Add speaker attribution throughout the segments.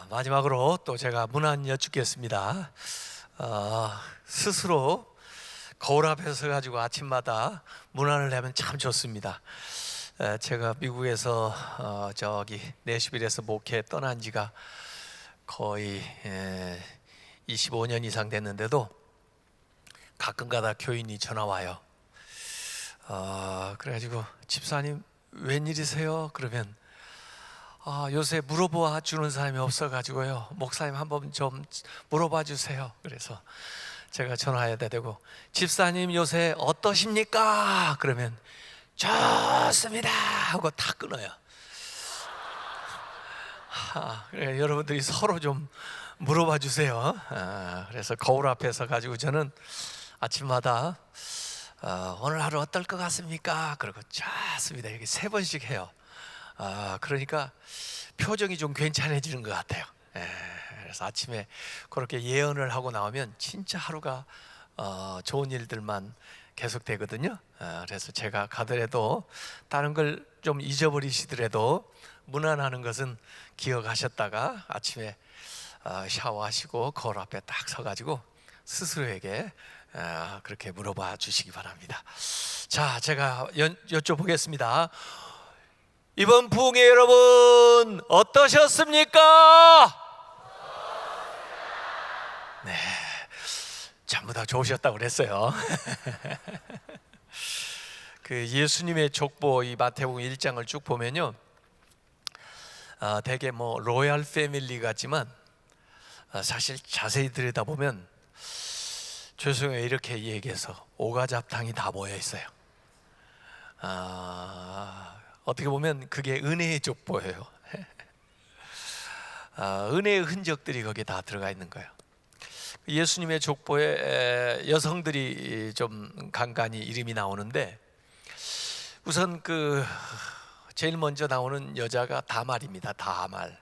Speaker 1: 마지막으로 또 제가 문안 여쭙겠습니다. 스스로 거울 앞에 서 가지고 아침마다 문안을 내면 참 좋습니다. 제가 미국에서 저기 내슈빌에서 목회 떠난 지가 거의 25년 이상 됐는데도 가끔가다 교인이 전화 와요. 그래가지고 집사님 웬일이세요? 그러면 요새 물어봐 주는 사람이 없어가지고요, 목사님 한번 좀 물어봐 주세요. 그래서 제가 전화해야 되고, 집사님 요새 어떠십니까? 그러면 좋습니다 하고 다 끊어요. 그래, 여러분들이 서로 좀 물어봐 주세요. 그래서 거울 앞에서 가지고 저는 아침마다 오늘 하루 어떨 것 같습니까? 그리고 좋습니다 이렇게 3번씩 해요. 그러니까 표정이 좀 괜찮아지는 것 같아요. 그래서 아침에 그렇게 예언을 하고 나오면 진짜 하루가 좋은 일들만 계속되거든요. 그래서 제가 가더라도 다른 걸 좀 잊어버리시더라도 문안하는 것은 기억하셨다가 아침에 샤워하시고 거울 앞에 딱 서가지고 스스로에게 그렇게 물어봐 주시기 바랍니다. 자, 제가 여쭤보겠습니다. 이번 부흥회 여러분 어떠셨습니까? 네, 전부 다 좋으셨다고 그랬어요. 그 예수님의 족보 이 마태복음 1장을 쭉 보면요, 되게 뭐 로얄 패밀리 같지만 사실 자세히 들여다보면 죄송해요 이렇게 얘기해서 오가잡탕이 다 모여 있어요. 어떻게 보면 그게 은혜의 족보예요. 은혜의 흔적들이 거기에 다 들어가 있는 거예요. 예수님의 족보에 여성들이 좀 간간히 이름이 나오는데, 우선 그 제일 먼저 나오는 여자가 다말입니다. 다말.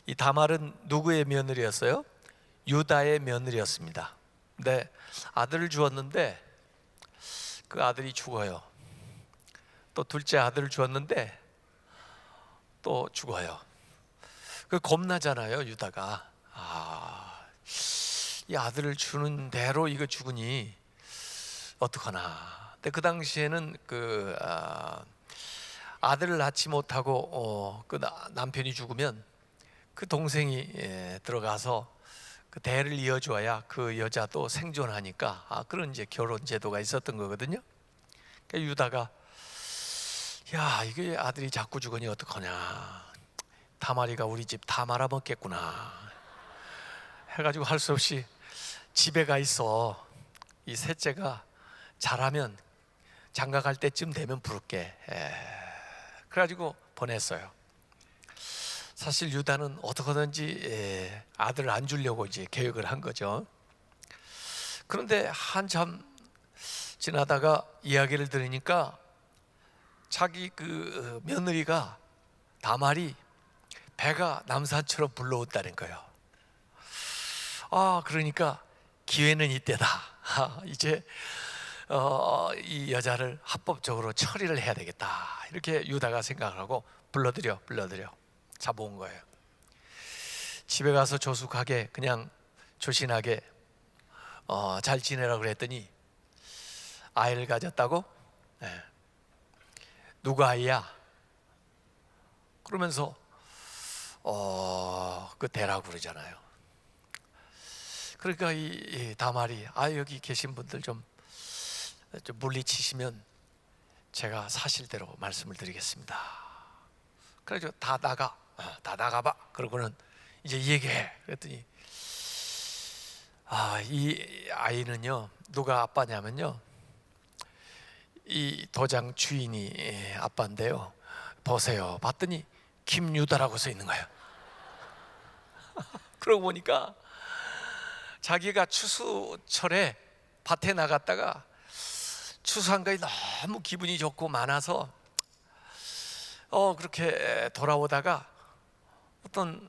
Speaker 1: 이 다말은 누구의 며느리였어요? 유다의 며느리였습니다. 근데 아들을 주었는데 그 아들이 죽어요. 또 둘째 아들을 주었는데 또 죽어요. 그 겁나잖아요 유다가. 이 아들을 주는 대로 이거 죽으니 어떡하나. 근데 그 당시에는 그 아들을 낳지 못하고 그 남편이 죽으면 그 동생이 들어가서 그 대를 이어줘야 그 여자도 생존하니까 그런 이제 결혼 제도가 있었던 거거든요. 그러니까 유다가 야, 이게 아들이 자꾸 죽으니 어떡하냐, 다말이가 우리 집 다 말아먹겠구나 해가지고 할 수 없이 집에 가 있어. 이 셋째가 자라면 장가 갈 때쯤 되면 부를게. 그래가지고 보냈어요. 사실 유다는 어떻게든지 아들을 안 주려고 이제 계획을 한 거죠. 그런데 한참 지나다가 이야기를 들으니까 자기 그 며느리가 다말이 배가 남산처럼 불러온다는 거예요. 그러니까 기회는 이때다. 이제 이 여자를 합법적으로 처리를 해야 되겠다 이렇게 유다가 생각을 하고 불러들여 잡아온 거예요. 집에 가서 조숙하게 그냥 조신하게 잘 지내라고 그랬더니 아이를 가졌다고? 네. 누구 아이야? 그러면서 그 대라고 그러잖아요. 그러니까 이 다말이 여기 계신 분들 좀 물리치시면 제가 사실대로 말씀을 드리겠습니다. 그래서 다 나가봐. 그러고는 이제 얘기해. 그랬더니 이 아이는요 누가 아빠냐면요, 이 도장 주인이 아빠인데요, 보세요. 봤더니 김유다라고 써 있는 거예요. 그러고 보니까 자기가 추수철에 밭에 나갔다가 추수한 거에 너무 기분이 좋고 많아서 그렇게 돌아오다가 어떤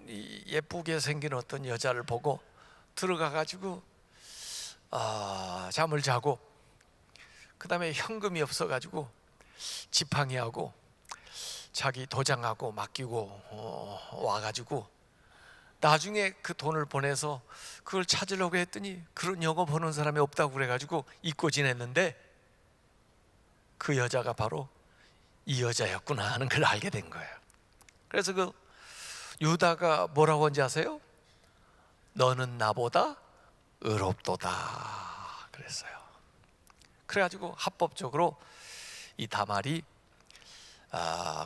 Speaker 1: 예쁘게 생긴 어떤 여자를 보고 들어가 가지고 잠을 자고, 그 다음에 현금이 없어 가지고 지팡이하고 자기 도장하고 맡기고 와가지고 나중에 그 돈을 보내서 그걸 찾으려고 했더니 그런 영어 보는 사람이 없다고 그래가지고 잊고 지냈는데 그 여자가 바로 이 여자였구나 하는 걸 알게 된 거예요. 그래서 그 유다가 뭐라고 한지 아세요? 너는 나보다 의롭도다 그랬어요. 그래가지고 합법적으로 이 다말이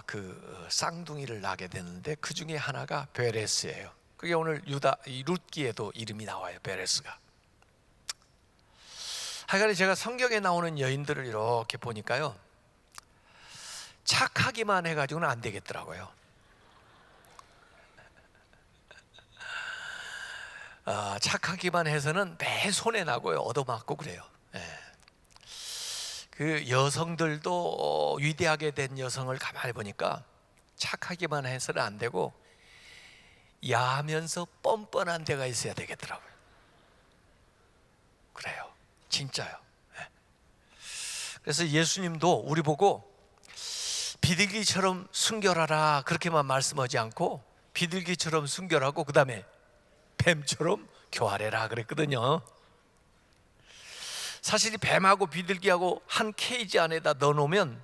Speaker 1: 그 쌍둥이를 낳게 되는데 그 중에 하나가 베레스예요. 그게 오늘 유다 이 룻기에도 이름이 나와요. 베레스가. 하여간에 제가 성경에 나오는 여인들을 이렇게 보니까요, 착하기만 해가지고는 안 되겠더라고요. 착하기만 해서는 매 손해 나고요, 얻어맞고 그래요. 그 여성들도 위대하게 된 여성을 가만히 보니까 착하기만 해서는 안 되고 야하면서 뻔뻔한 데가 있어야 되겠더라고요. 그래요, 진짜요. 그래서 예수님도 우리 보고 비둘기처럼 순결하라 그렇게만 말씀하지 않고 비둘기처럼 순결하고 그 다음에 뱀처럼 교활해라 그랬거든요. 사실 이 뱀하고 비둘기하고 한 케이지 안에다 넣어놓으면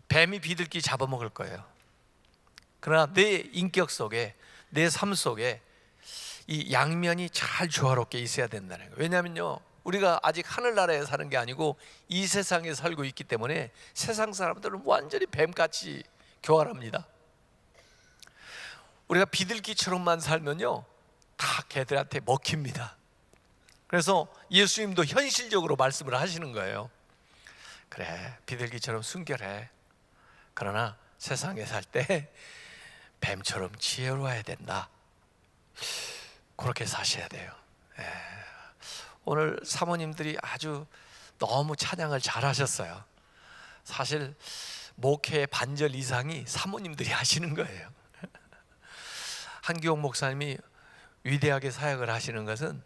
Speaker 1: 뱀이 비둘기 잡아먹을 거예요. 그러나 내 인격 속에, 내 삶 속에 이 양면이 잘 조화롭게 있어야 된다는 거예요. 왜냐하면요, 우리가 아직 하늘나라에 사는 게 아니고 이 세상에 살고 있기 때문에 세상 사람들은 완전히 뱀같이 교활합니다. 우리가 비둘기처럼만 살면요 다 걔들한테 먹힙니다. 그래서 예수님도 현실적으로 말씀을 하시는 거예요. 그래, 비둘기처럼 순결해. 그러나 세상에 살 때 뱀처럼 지혜로워야 된다. 그렇게 사셔야 돼요. 오늘 사모님들이 아주 너무 찬양을 잘하셨어요. 사실 목회의 반절 이상이 사모님들이 하시는 거예요. 한기옥 목사님이 위대하게 사역을 하시는 것은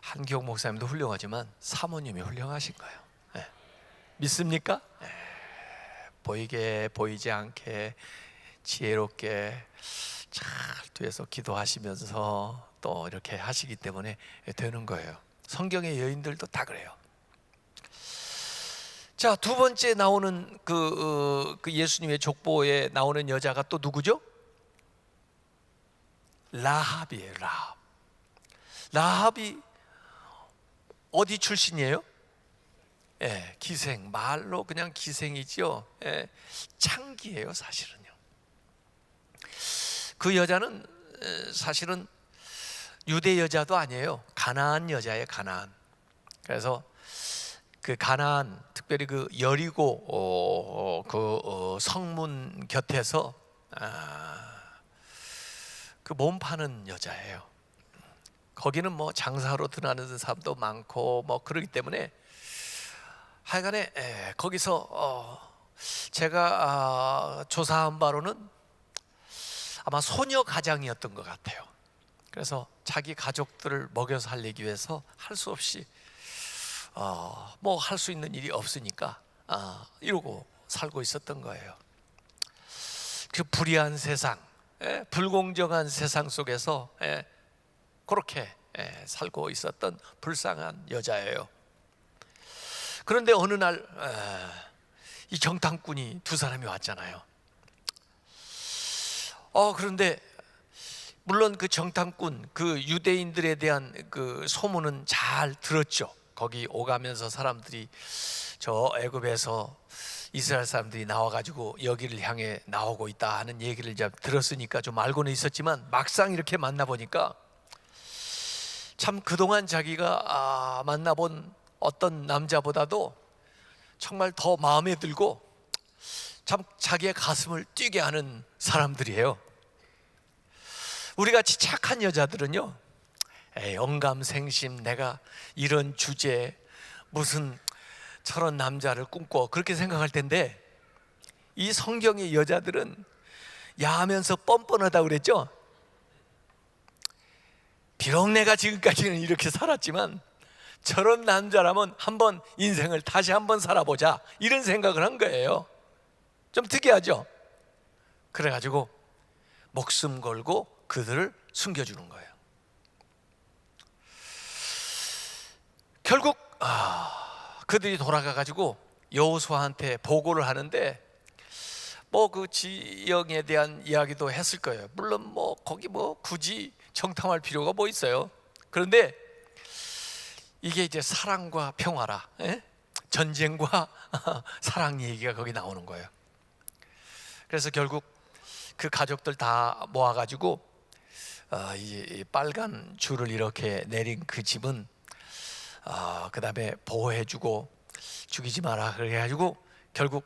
Speaker 1: 한기옥 목사님도 훌륭하지만 사모님이 훌륭하신 거예요. 믿습니까? 보이게 보이지 않게 지혜롭게 잘 뒤에서 기도하시면서 또 이렇게 하시기 때문에 되는 거예요. 성경의 여인들도 다 그래요. 자, 두 번째 나오는 그 예수님의 족보에 나오는 여자가 또 누구죠? 라합이에요. 라합. 라합이 어디 출신이에요? 기생, 말로 그냥 기생이지요. 창기예요, 사실은요. 그 여자는 사실은 유대 여자도 아니에요. 가나안 여자예요, 가나안. 그래서 그 가나안, 특별히 그 여리고 성문 곁에서 그 몸 파는 여자예요. 거기는 뭐 장사로 드나드는 사람도 많고 뭐 그러기 때문에 하여간에 거기서 제가 조사한 바로는 아마 소녀 가장이었던 것 같아요. 그래서 자기 가족들을 먹여 살리기 위해서 할 수 없이 뭐 할 수 있는 일이 없으니까 이러고 살고 있었던 거예요. 그 불의한 세상, 불공정한 세상 속에서 그렇게 살고 있었던 불쌍한 여자예요. 그런데 어느 날 이 정탐꾼이 두 사람이 왔잖아요. 그런데 물론 그 정탐꾼, 그 유대인들에 대한 그 소문은 잘 들었죠. 거기 오가면서 사람들이 저 애굽에서 이스라엘 사람들이 나와가지고 여기를 향해 나오고 있다 하는 얘기를 이제 들었으니까 좀 알고는 있었지만 막상 이렇게 만나보니까 참 그동안 자기가 만나본 어떤 남자보다도 정말 더 마음에 들고 참 자기의 가슴을 뛰게 하는 사람들이에요. 우리같이 착한 여자들은요, 영감생심, 내가 이런 주제에 무슨 저런 남자를 꿈꿔 그렇게 생각할 텐데, 이 성경의 여자들은 야하면서 뻔뻔하다고 그랬죠. 비록 내가 지금까지는 이렇게 살았지만 저런 남자라면 한번 인생을 다시 한번 살아보자, 이런 생각을 한 거예요. 좀 특이하죠. 그래가지고 목숨 걸고 그들을 숨겨주는 거예요. 결국 그들이 돌아가가지고 여호수아한테 보고를 하는데 뭐 그 지형에 대한 이야기도 했을 거예요. 물론 뭐 거기 뭐 굳이 정탐할 필요가 뭐 있어요. 그런데 이게 이제 사랑과 평화라, 전쟁과 사랑 얘기가 거기 나오는 거예요. 그래서 결국 그 가족들 다 모아가지고 이 빨간 줄을 이렇게 내린 그 집은 그 다음에 보호해주고 죽이지 마라 그래가지고 결국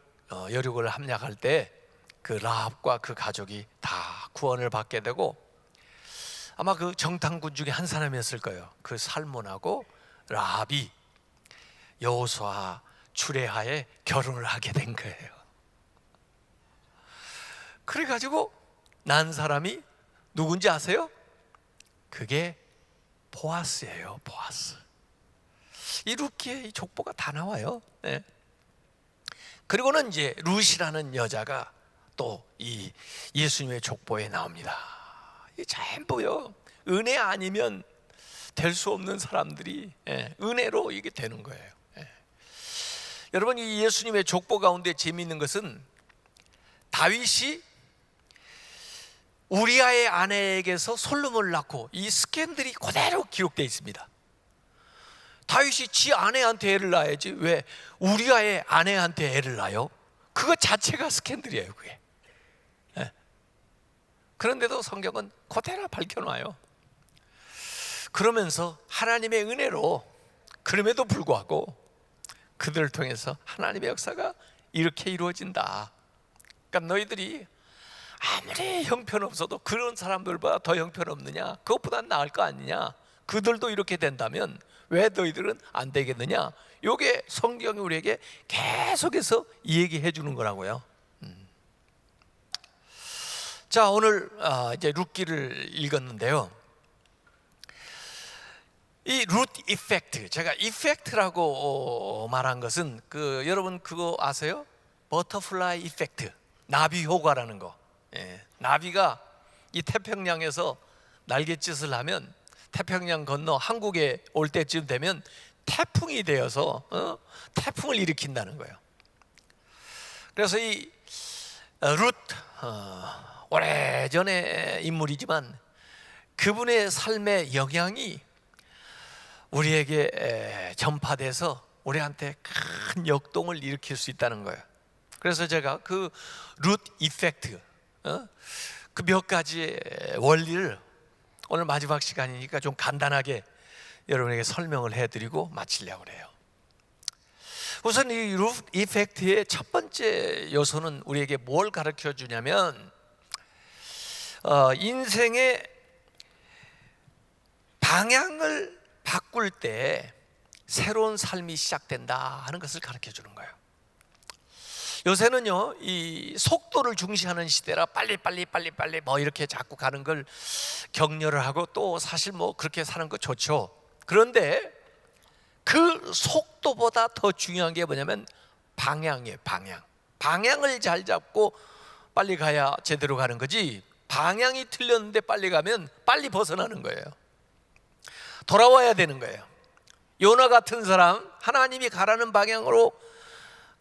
Speaker 1: 여륙을 함락할 때 그 라합과 그 가족이 다 구원을 받게 되고, 아마 그 정탐꾼 중에 한 사람이었을 거예요. 그 살몬하고 라합이 여호수아 추레하에 결혼을 하게 된 거예요. 그래가지고 난 사람이 누군지 아세요? 그게 보아스예요. 보아스. 이 룻기에 이 족보가 다 나와요. 네. 그리고는 이제 룻이라는 여자가 또 이 예수님의 족보에 나옵니다. 이 전부요, 은혜 아니면 될 수 없는 사람들이 은혜로 이게 되는 거예요. 여러분, 이 예수님의 족보 가운데 재미있는 것은 다윗이 우리아의 아내에게서 솔로몬을 낳고 이 스캔들이 그대로 기록되어 있습니다. 다윗이 지 아내한테 애를 낳아야지 왜 우리아의 아내한테 애를 낳아요? 그거 자체가 스캔들이에요, 그게. 그런데도 성경은 그대로 밝혀놔요. 그러면서 하나님의 은혜로, 그럼에도 불구하고 그들을 통해서 하나님의 역사가 이렇게 이루어진다. 그러니까 너희들이 아무리 형편없어도 그런 사람들보다 더 형편없느냐? 그것보다 나을 거 아니냐? 그들도 이렇게 된다면 왜 너희들은 안 되겠느냐? 이게 성경이 우리에게 계속해서 얘기해 주는 거라고요. 자, 오늘 이제 룻기를 읽었는데요. 이 룻 이펙트, 제가 이펙트라고 말한 것은 여러분 그거 아세요? 버터플라이 이펙트, 나비 효과라는 거. 나비가 이 태평양에서 날갯짓을 하면 태평양 건너 한국에 올 때쯤 되면 태풍이 되어서 태풍을 일으킨다는 거예요. 그래서 이 룻, 오래전의 인물이지만 그분의 삶의 영향이 우리에게 전파돼서 우리한테 큰 역동을 일으킬 수 있다는 거예요. 그래서 제가 그 룻 이펙트, 그 몇 가지의 원리를 오늘 마지막 시간이니까 좀 간단하게 여러분에게 설명을 해드리고 마치려고 해요. 우선 이 룻 이펙트의 첫 번째 요소는 우리에게 뭘 가르쳐 주냐면 인생의 방향을 바꿀 때 새로운 삶이 시작된다 하는 것을 가르쳐 주는 거예요. 요새는요, 이 속도를 중시하는 시대라 빨리 뭐 이렇게 자꾸 가는 걸 격려를 하고, 또 사실 뭐 그렇게 사는 거 좋죠. 그런데 그 속도보다 더 중요한 게 뭐냐면 방향이에요. 방향을 잘 잡고 빨리 가야 제대로 가는 거지, 방향이 틀렸는데 빨리 가면 빨리 벗어나는 거예요. 돌아와야 되는 거예요. 요나 같은 사람, 하나님이 가라는 방향으로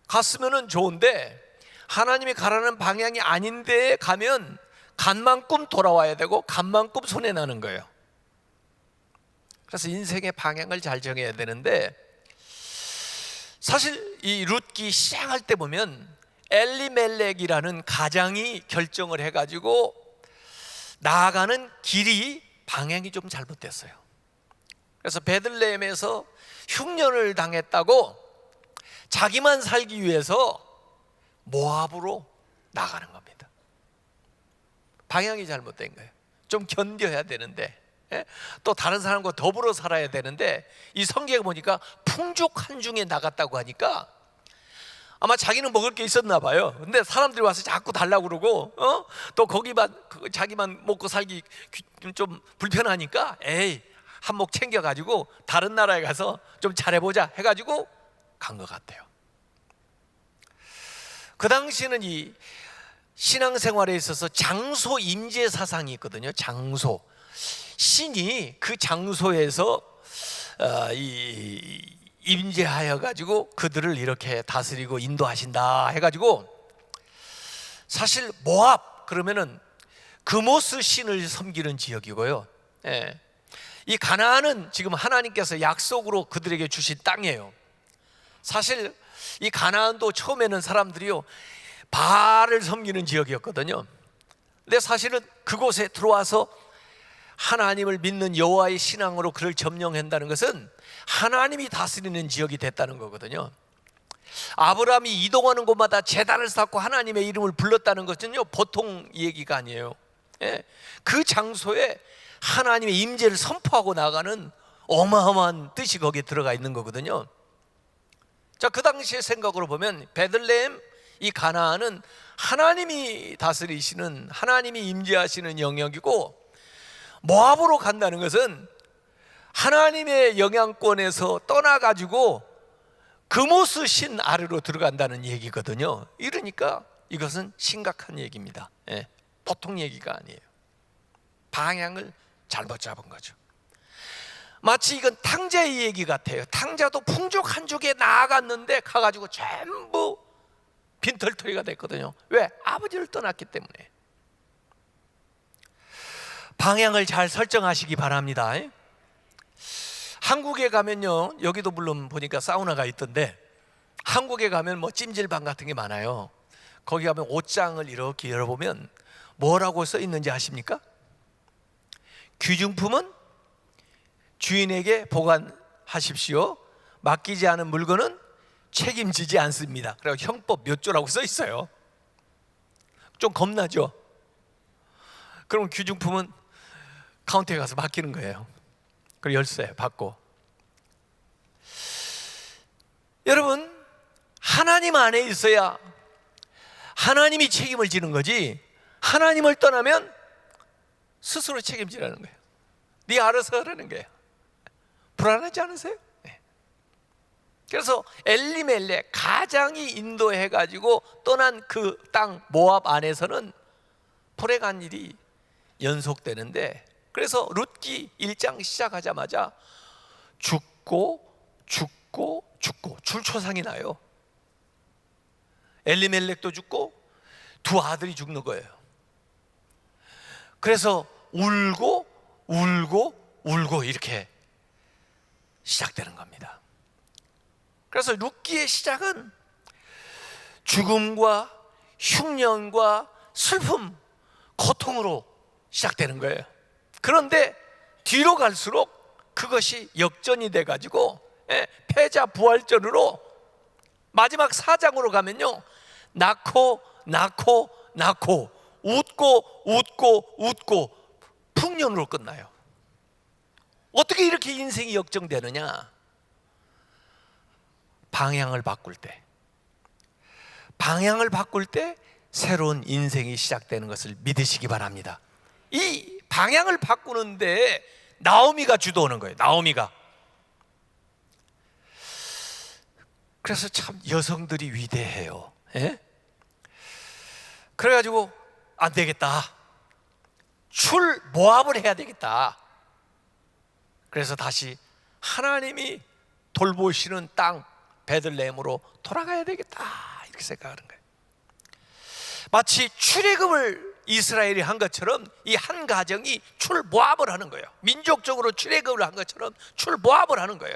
Speaker 1: 갔으면 좋은데 하나님이 가라는 방향이 아닌 데에 가면 간 만큼 돌아와야 되고 간 만큼 손해나는 거예요. 그래서 인생의 방향을 잘 정해야 되는데, 사실 이 룻기 시작할 때 보면 엘리멜렉이라는 가장이 결정을 해가지고 나아가는 길이 방향이 좀 잘못됐어요. 그래서 베들레헴에서 흉년을 당했다고 자기만 살기 위해서 모압으로 나가는 겁니다. 방향이 잘못된 거예요. 좀 견뎌야 되는데, 또 다른 사람과 더불어 살아야 되는데, 이 성경에 보니까 풍족한 중에 나갔다고 하니까 아마 자기는 먹을 게 있었나 봐요. 근데 사람들이 와서 자꾸 달라고 그러고, 또 거기만 자기만 먹고 살기 좀 불편하니까 에이, 한몫 챙겨가지고 다른 나라에 가서 좀 잘해보자 해가지고 간 것 같아요. 그 당시에는 이 신앙생활에 있어서 장소 임재 사상이 있거든요. 장소, 신이 그 장소에서 임재하여 가지고 그들을 이렇게 다스리고 인도하신다 해가지고, 사실 모압 그러면은 그모스 신을 섬기는 지역이고요. 예. 이 가나안은 지금 하나님께서 약속으로 그들에게 주신 땅이에요. 사실 이 가나안도 처음에는 사람들이요 바알을 섬기는 지역이었거든요. 근데 사실은 그곳에 들어와서 하나님을 믿는 여호와의 신앙으로 그를 점령한다는 것은 하나님이 다스리는 지역이 됐다는 거거든요. 아브라함이 이동하는 곳마다 제단을 쌓고 하나님의 이름을 불렀다는 것은요 보통 얘기가 아니에요. 예. 그 장소에 하나님의 임재를 선포하고 나가는 어마어마한 뜻이 거기에 들어가 있는 거거든요. 자, 그 당시의 생각으로 보면 베들레헴, 이 가나안은 하나님이 다스리시는, 하나님이 임재하시는 영역이고, 모압으로 간다는 것은 하나님의 영향권에서 떠나가지고 그모스 신 아래로 들어간다는 얘기거든요. 이러니까 이것은 심각한 얘기입니다. 예, 보통 얘기가 아니에요. 방향을 잘못 잡은 거죠. 마치 이건 탕자의 얘기 같아요. 탕자도 풍족 한족에 나아갔는데 가가지고 전부 빈털터리가 됐거든요. 왜? 아버지를 떠났기 때문에. 방향을 잘 설정하시기 바랍니다. 한국에 가면요, 여기도 물론 보니까 사우나가 있던데, 한국에 가면 뭐 찜질방 같은 게 많아요. 거기 가면 옷장을 이렇게 열어보면 뭐라고 써 있는지 아십니까? 귀중품은 주인에게 보관하십시오. 맡기지 않은 물건은 책임지지 않습니다. 그리고 형법 몇 조라고 써 있어요. 좀 겁나죠? 그럼 귀중품은 카운터에 가서 맡기는 거예요. 그리고 열쇠 받고. 여러분, 하나님 안에 있어야 하나님이 책임을 지는 거지, 하나님을 떠나면 스스로 책임지라는 거예요. 네 알아서 하라는 거예요. 불안하지 않으세요? 네. 그래서 엘리멜렉 가장이 인도해가지고 떠난 그 땅 모압 안에서는 불행한 일이 연속되는데, 그래서 룻기 1장 시작하자마자 죽고 줄초상이 나요. 엘리멜렉도 죽고 두 아들이 죽는 거예요. 그래서 울고 이렇게 시작되는 겁니다. 그래서 룻기의 시작은 죽음과 흉년과 슬픔, 고통으로 시작되는 거예요. 그런데 뒤로 갈수록 그것이 역전이 돼가지고 패자 부활전으로 마지막 4장으로 가면요, 낳고 웃고 풍년으로 끝나요. 어떻게 이렇게 인생이 역전되느냐? 방향을 바꿀 때 새로운 인생이 시작되는 것을 믿으시기 바랍니다. 이 방향을 바꾸는데 나오미가 주도하는 거예요. 나오미가. 그래서 참 여성들이 위대해요. 예? 그래가지고 안 되겠다, 모압을 해야 되겠다. 그래서 다시 하나님이 돌보시는 땅 베들레헴으로 돌아가야 되겠다, 이렇게 생각하는 거예요. 마치 출애굽을 이스라엘이 한 것처럼 이 한 가정이 출모압을 하는 거예요. 민족적으로 출애굽을 한 것처럼 출모압을 하는 거예요.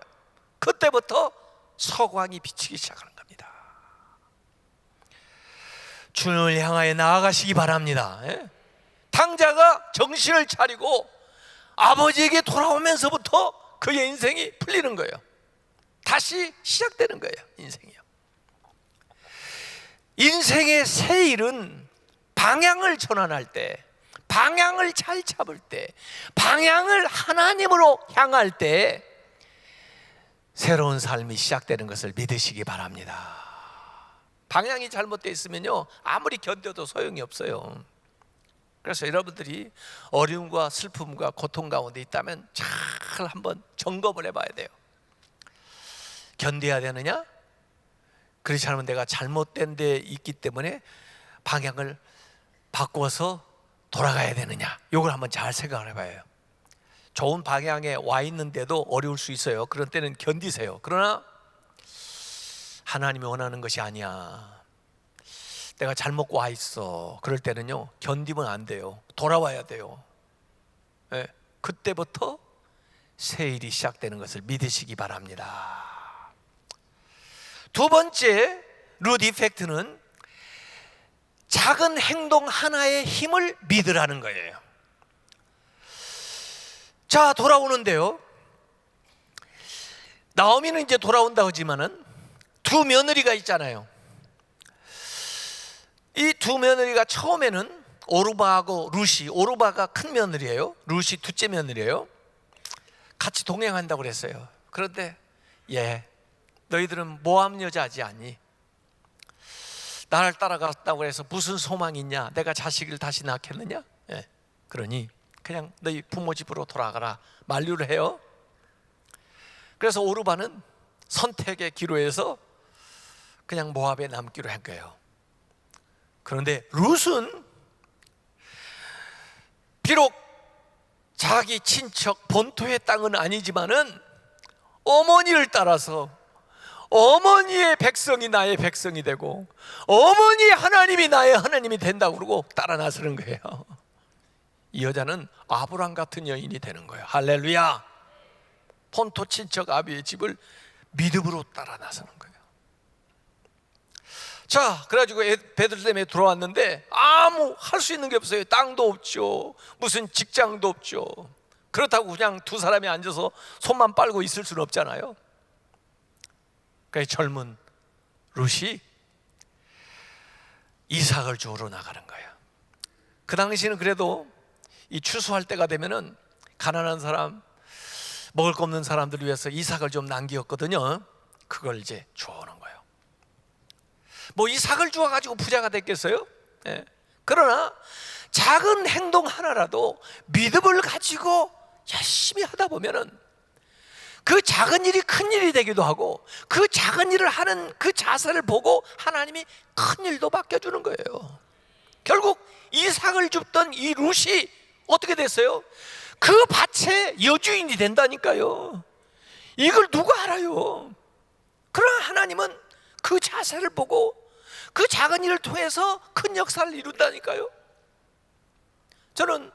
Speaker 1: 그때부터 서광이 비치기 시작하는 겁니다. 주님을 향하여 나아가시기 바랍니다. 탕자가 정신을 차리고 아버지에게 돌아오면서부터 그의 인생이 풀리는 거예요. 다시 시작되는 거예요. 인생의 새 일은 방향을 전환할 때, 방향을 잘 잡을 때, 방향을 하나님으로 향할 때 새로운 삶이 시작되는 것을 믿으시기 바랍니다. 방향이 잘못되어 있으면요, 아무리 견뎌도 소용이 없어요. 그래서 여러분들이 어려움과 슬픔과 고통 가운데 있다면 잘 한번 점검을 해봐야 돼요. 견뎌야 되느냐? 그렇지 않으면 내가 잘못된 데 있기 때문에 방향을 바꿔서 돌아가야 되느냐, 이걸 한번 잘 생각을 해봐요. 좋은 방향에 와 있는데도 어려울 수 있어요. 그런 때는 견디세요. 그러나 하나님이 원하는 것이 아니야, 내가 잘못 와 있어, 그럴 때는요 견디면 안 돼요. 돌아와야 돼요. 네, 그때부터 새 일이 시작되는 것을 믿으시기 바랍니다. 두 번째 룻 이펙트는 작은 행동 하나의 힘을 믿으라는 거예요. 자, 돌아오는데요, 나오미는 이제 돌아온다고 하지만은 두 며느리가 있잖아요. 이 두 며느리가 처음에는 오르바하고 룻이, 오르바가 큰 며느리예요, 룻이 둘째 며느리예요. 같이 동행한다고 그랬어요. 그런데 너희들은 모함 여자지 않니? 나를 따라갔다고 해서 무슨 소망이 있냐? 내가 자식을 다시 낳겠느냐? 그러니 그냥 너희 부모 집으로 돌아가라, 만류를 해요. 그래서 오르바는 선택의 기로에서 그냥 모압에 남기로 한 거예요. 그런데 룻은 비록 자기 친척 본토의 땅은 아니지만은 어머니를 따라서 어머니의 백성이 나의 백성이 되고 어머니 하나님이 나의 하나님이 된다고 그러고 따라 나서는 거예요. 이 여자는 아브람 같은 여인이 되는 거예요. 할렐루야. 본토 친척 아비의 집을 믿음으로 따라 나서는 거예요. 자, 그래가지고 베들레헴에 들어왔는데 아무 할 수 있는 게 없어요. 땅도 없죠, 무슨 직장도 없죠. 그렇다고 그냥 두 사람이 앉아서 손만 빨고 있을 수는 없잖아요. 그러니까 젊은 룻이 이삭을 주우러 나가는 거예요. 그 당시는 그래도 이 추수할 때가 되면은 가난한 사람, 먹을 거 없는 사람들을 위해서 이삭을 좀 남겼거든요. 그걸 이제 주워오는 거예요. 뭐 이삭을 주워가지고 부자가 됐겠어요? 그러나 작은 행동 하나라도 믿음을 가지고 열심히 하다 보면은 그 작은 일이 큰 일이 되기도 하고, 그 작은 일을 하는 그 자세를 보고 하나님이 큰 일도 맡겨주는 거예요. 결국 이삭을 줍던 이 룻이 어떻게 됐어요? 그 밭의 여주인이 된다니까요. 이걸 누가 알아요? 그러나 하나님은 그 자세를 보고 그 작은 일을 통해서 큰 역사를 이룬다니까요. 저는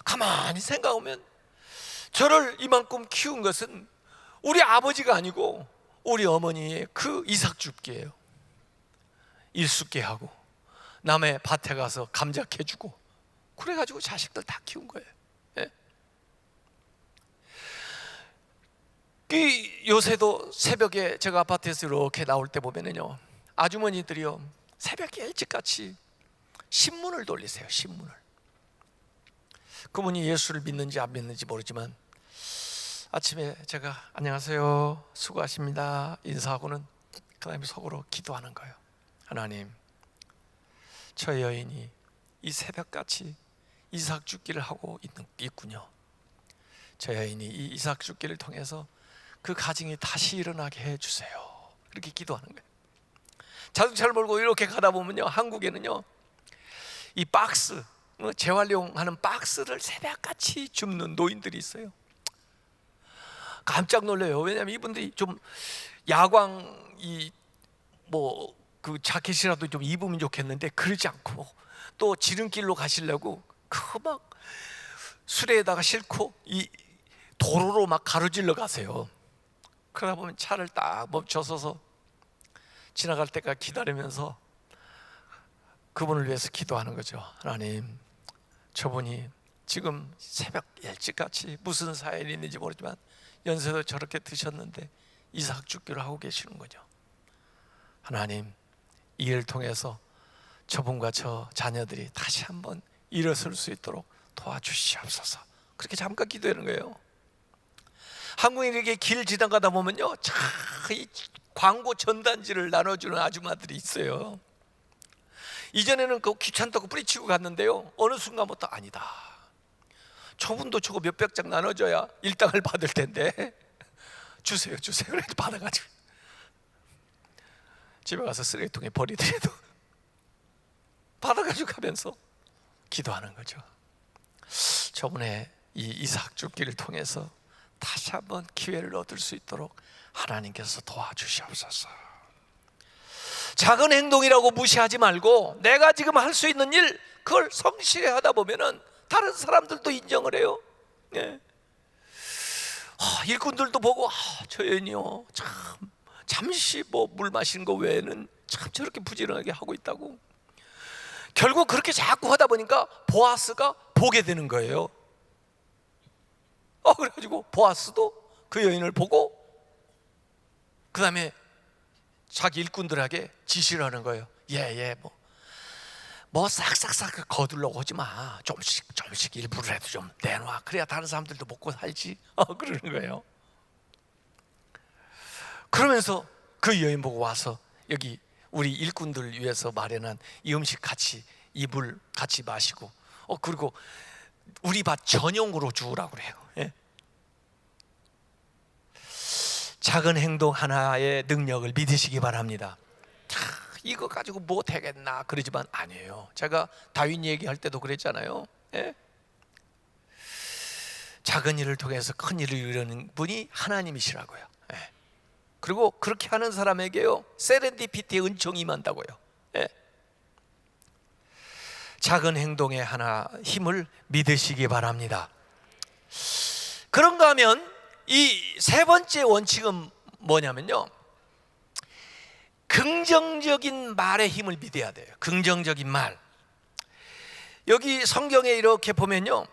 Speaker 1: 가만히 생각하면 저를 이만큼 키운 것은 우리 아버지가 아니고 우리 어머니의 그 이삭 줍기예요. 일숙게 하고 남의 밭에 가서 감자 캐주고 그래가지고 자식들 다 키운 거예요. 이 요새도 새벽에 제가 아파트에서 이렇게 나올 때 보면은요, 아주머니들이요 새벽에 일찍같이 신문을 돌리세요. 신문을. 그분이 예수를 믿는지 안 믿는지 모르지만 아침에 제가 안녕하세요, 수고하십니다 인사하고는 그 다음에 속으로 기도하는 거예요. 하나님, 저 여인이 이 새벽같이 이삭 죽기를 하고 있군요. 저 여인이 이 이삭 죽기를 통해서 그 가정이 다시 일어나게 해주세요. 이렇게 기도하는 거예요. 자동차를 몰고 이렇게 가다 보면요, 한국에는요 이 박스, 재활용하는 박스를 새벽같이 줍는 노인들이 있어요. 깜짝 놀라요. 왜냐하면 이분들이 좀 야광 그 자켓이라도 좀 입으면 좋겠는데 그러지 않고 또 지름길로 가시려고 그 막 수레에다가 싣고 이 도로로 막 가로질러 가세요. 그러다 보면 차를 딱 멈춰서서 지나갈 때까지 기다리면서 그분을 위해서 기도하는 거죠. 하나님, 저분이 지금 새벽 일찍같이 무슨 사연이 있는지 모르지만 연세도 저렇게 드셨는데 이삭 죽기를 하고 계시는 거죠. 하나님, 이 일을 통해서 저분과 저 자녀들이 다시 한번 일어설 수 있도록 도와주시옵소서. 그렇게 잠깐 기도하는 거예요. 한국인에게 길 지나가다 보면요, 참 이 광고 전단지를 나눠주는 아줌마들이 있어요. 이전에는 그거 귀찮다고 뿌리치고 갔는데요, 어느 순간부터 아니다, 저분도 저거 몇백 장 나눠줘야 일당을 받을 텐데 주세요 그래도 받아가지고 집에 가서 쓰레기통에 버리더라도 받아가지고 가면서 기도하는 거죠. 저번에 이 이삭 죽기를 통해서 다시 한번 기회를 얻을 수 있도록 하나님께서 도와주시옵소서. 작은 행동이라고 무시하지 말고 내가 지금 할 수 있는 일, 그걸 성실히 하다 보면은 다른 사람들도 인정을 해요. 예. 일꾼들도 보고 저 여인이요 참 잠시 뭐 물 마시는 거 외에는 참 저렇게 부지런하게 하고 있다고. 결국 그렇게 자꾸 하다 보니까 보아스가 보게 되는 거예요. 그래가지고 보아스도 그 여인을 보고 그 다음에 자기 일꾼들에게 지시를 하는 거예요. 뭐 싹싹싹 거두려고 하지 마. 조금씩 일부러라도 좀 내놔. 그래야 다른 사람들도 먹고 살지. 그러는 거예요. 그러면서 그 여인 보고 와서 여기 우리 일꾼들 위해서 마련한 이 음식 같이, 이 물 같이 마시고, 그리고 우리 밭 전용으로 주우라고 그래요. 예? 작은 행동 하나의 능력을 믿으시기 바랍니다. 이거 가지고 뭐 되겠나 그러지만 아니에요. 제가 다윗 얘기할 때도 그랬잖아요. 예? 작은 일을 통해서 큰 일을 이루는 분이 하나님이시라고요. 예. 그리고 그렇게 하는 사람에게요 세렌디피티의 은총이 임한다고요. 예. 작은 행동의 하나 힘을 믿으시기 바랍니다. 그런가 하면 이 세 번째 원칙은 뭐냐면요, 긍정적인 말의 힘을 믿어야 돼요. 긍정적인 말. 여기 성경에 이렇게 보면요,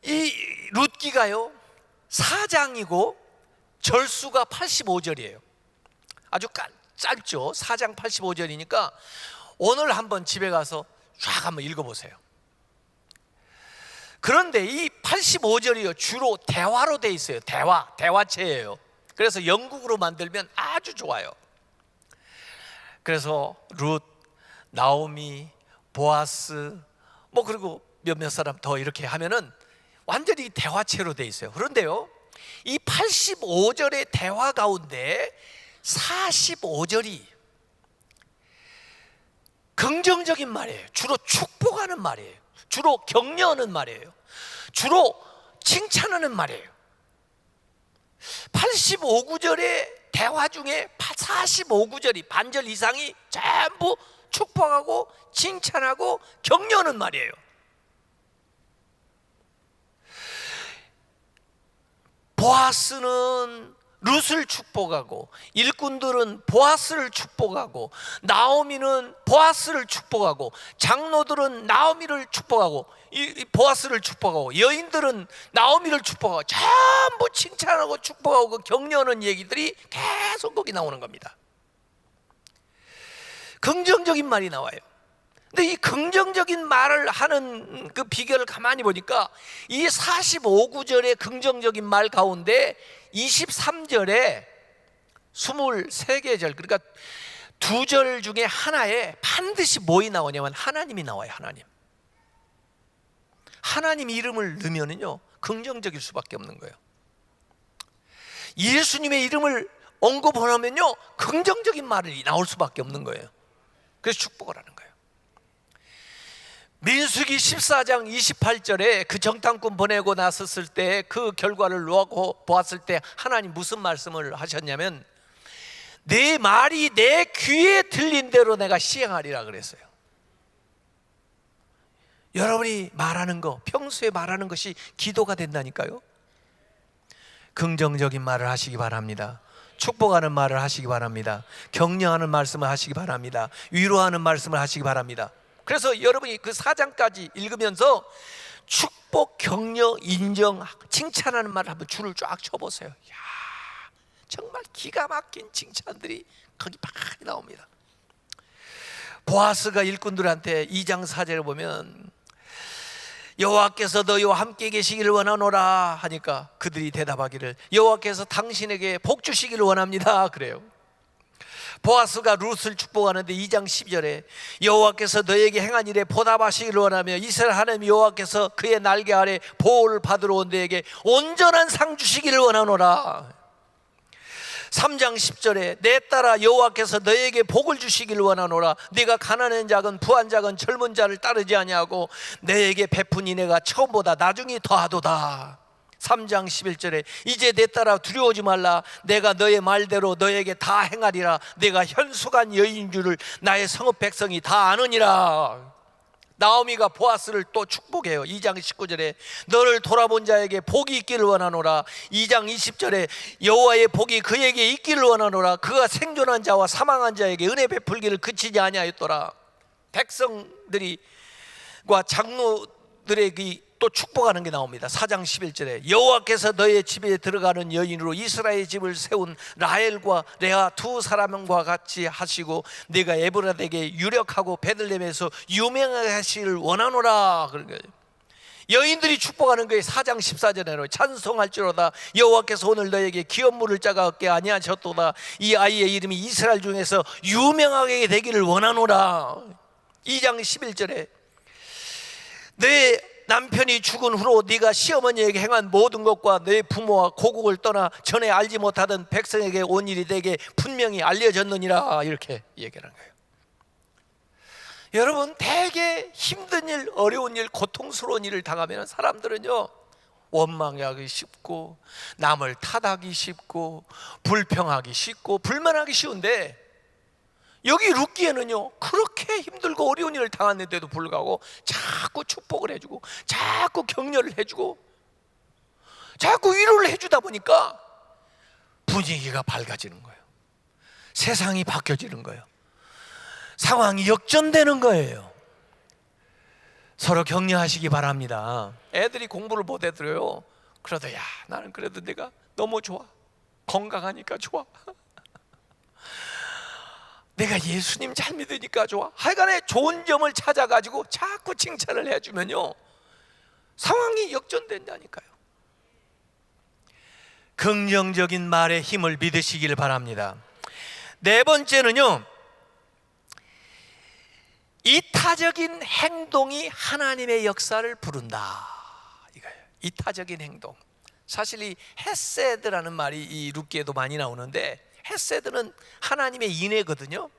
Speaker 1: 이 룻기가요 4장이고 절수가 85절이에요. 아주 짧죠. 4장 85절이니까 오늘 한번 집에 가서 쫙 한번 읽어보세요. 그런데 이 85절이요 주로 대화로 돼 있어요. 대화체예요. 그래서 영국으로 만들면 아주 좋아요. 그래서 룻, 나오미, 보아스, 뭐 그리고 몇몇 사람 더 이렇게 하면은 완전히 대화체로 돼 있어요. 그런데요, 이 85절의 대화 가운데 45절이 긍정적인 말이에요. 주로 축복하는 말이에요. 주로 격려하는 말이에요. 주로 칭찬하는 말이에요. 85구절의 대화 중에 45구절이 반절 이상이 전부 축복하고 칭찬하고 격려하는 말이에요. 보아스는 룻을 축복하고, 일꾼들은 보아스를 축복하고, 나오미는 보아스를 축복하고, 장로들은 나오미를 축복하고, 보아스를 축복하고, 여인들은 나오미를 축복하고, 전부 칭찬하고 축복하고 그 격려하는 얘기들이 계속 거기 나오는 겁니다. 긍정적인 말이 나와요. 근데 이 긍정적인 말을 하는 그 비결을 가만히 보니까 이 45구절의 긍정적인 말 가운데 23절에 23개 절, 그러니까 두 절 중에 하나에 반드시 뭐이 나오냐면 하나님이 나와요. 하나님 이름을 넣으면은요 긍정적일 수밖에 없는 거예요. 예수님의 이름을 언급하면요 긍정적인 말이 나올 수밖에 없는 거예요. 그래서 축복을 하는 거예요. 민수기 14장 28절에 그 정탐꾼 보내고 나섰을 때 그 결과를 놓고 보았을 때 하나님 무슨 말씀을 하셨냐면, 내 말이 내 귀에 들린 대로 내가 시행하리라 그랬어요. 여러분이 말하는 거, 평소에 말하는 것이 기도가 된다니까요. 긍정적인 말을 하시기 바랍니다. 축복하는 말을 하시기 바랍니다. 격려하는 말씀을 하시기 바랍니다. 위로하는 말씀을 하시기 바랍니다. 그래서 여러분이 그 4장까지 읽으면서 축복, 격려, 인정, 칭찬하는 말을 한번 줄을 쫙 쳐보세요. 이야, 정말 기가 막힌 칭찬들이 거기 많이 나옵니다. 보아스가 일꾼들한테 2장 4절에 보면 여호와께서 너희와 함께 계시기를 원하노라 하니까 그들이 대답하기를 여호와께서 당신에게 복 주시기를 원합니다 그래요. 보아스가 룻을 축복하는데 2장 12절에 여호와께서 너에게 행한 일에 보답하시기를 원하며 이스라엘 하나님 여호와께서 그의 날개 아래 보호를 받으러 온 너에게 온전한 상 주시기를 원하노라. 3장 10절에 내 딸아 여호와께서 너에게 복을 주시기를 원하노라. 네가 가난한 자건 부한 자건 젊은 자를 따르지 아니하고 너에게 베푸니 내가 처음보다 나중에 더하도다. 3장 11절에 이제 내 딸아 두려워하지 말라. 내가 너의 말대로 너에게 다 행하리라. 내가 현숙한 여인인 줄을 나의 성읍 백성이 다 아느니라. 나오미가 보아스를 또 축복해요. 2장 19절에 너를 돌아본 자에게 복이 있기를 원하노라. 2장 20절에 여호와의 복이 그에게 있기를 원하노라. 그가 생존한 자와 사망한 자에게 은혜 베풀기를 그치지 아니하였더라. 백성들과 장로들에게 또 축복하는 게 나옵니다. 4장 11절에 여호와께서 너의 집에 들어가는 여인으로 이스라엘 집을 세운 라헬과 레아 두 사람과 같이 하시고 네가 에브라데게 유력하고 베들레헴에서 유명하게 하시기를 원하노라. 그런 거예요. 여인들이 축복하는 거예요. 4장 14절에 찬송할지로다 여호와께서 오늘 너에게 기업 물을 자가 없게 아니하셨도다. 이 아이의 이름이 이스라엘 중에서 유명하게 되기를 원하노라. 2장 11절에 내 남편이 죽은 후로 네가 시어머니에게 행한 모든 것과 내 부모와 고국을 떠나 전에 알지 못하던 백성에게 온 일이 되게 분명히 알려졌느니라. 이렇게 얘기하는 거예요. 여러분, 되게 힘든 일, 어려운 일, 고통스러운 일을 당하면 사람들은요 원망하기 쉽고 남을 탓하기 쉽고 불평하기 쉽고 불만하기 쉬운데, 여기 룻기에는요 그렇게 힘들고 어려운 일을 당했는데도 불구하고 자꾸 축복을 해주고 자꾸 격려를 해주고 자꾸 위로를 해주다 보니까 분위기가 밝아지는 거예요. 세상이 바뀌어지는 거예요. 상황이 역전되는 거예요. 서로 격려하시기 바랍니다. 애들이 공부를 못 해들어요. 그래도 야 나는 그래도 내가 너무 좋아, 건강하니까 좋아, 내가 예수님 잘 믿으니까 좋아, 하여간에 좋은 점을 찾아가지고 자꾸 칭찬을 해주면요 상황이 역전된다니까요. 긍정적인 말의 힘을 믿으시길 바랍니다. 네 번째는요, 이타적인 행동이 하나님의 역사를 부른다, 이거예요. 이타적인 행동. 사실 이 헤세드라는 말이 이 룻기에도 많이 나오는데, 헤세드는 하나님의 인애거든요.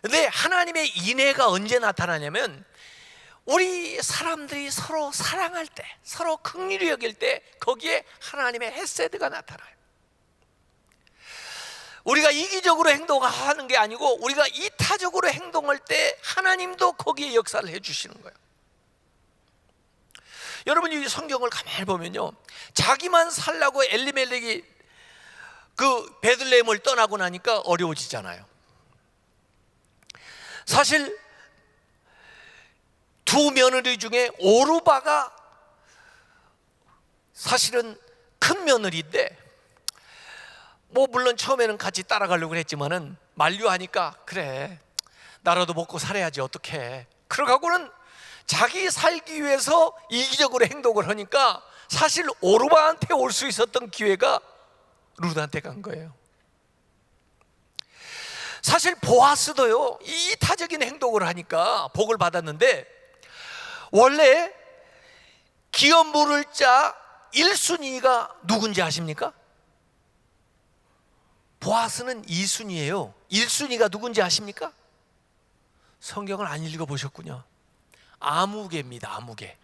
Speaker 1: 근데 하나님의 인애가 언제 나타나냐면 우리 사람들이 서로 사랑할 때, 서로 긍휼히 여길 때 거기에 하나님의 헤세드가 나타나요. 우리가 이기적으로 행동하는 게 아니고 우리가 이타적으로 행동할 때 하나님도 거기에 역사를 해주시는 거예요. 여러분이 성경을 가만히 보면요, 자기만 살라고 엘리멜렉이 그 베들레헴을 떠나고 나니까 어려워지잖아요. 사실 두 며느리 중에 오르바가 사실은 큰 며느리인데, 뭐 물론 처음에는 같이 따라가려고 했지만은 만류하니까 그래 나라도 먹고 살아야지 어떡해, 그러고는 자기 살기 위해서 이기적으로 행동을 하니까 사실 오르바한테 올 수 있었던 기회가 룻한테 간 거예요. 사실 보아스도요 이타적인 행동을 하니까 복을 받았는데, 원래 기업 물을 자 1순위가 누군지 아십니까? 보아스는 2순위예요. 1순위가 누군지 아십니까? 성경을 안 읽어보셨군요. 아무개입니다. 아무개.